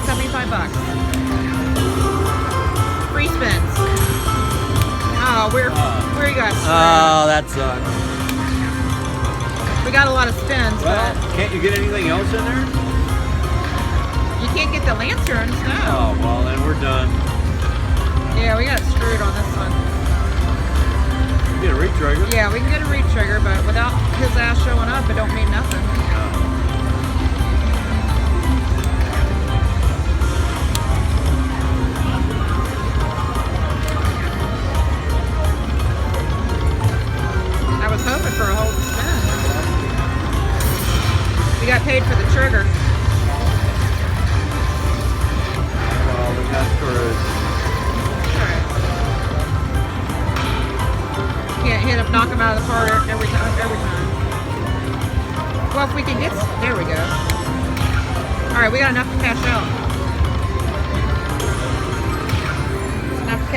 $75. Free spins. Oh, where you got screwed? Oh, that sucks. We got a lot of spins, Well, but can't you get anything else in there? you can't get the lanterns, no. Oh, well, then we're done. Yeah, we got screwed on this one. Get a retrigger. Yeah, we can get a retrigger, but without his ass showing up, it don't mean nothing. I was hoping for a whole spin. We got paid for the trigger. Well, we got screwed. Alright. Can't hit him, knock him out of the park every time. Well, if we can get, there we go. Alright, we got enough to cash out.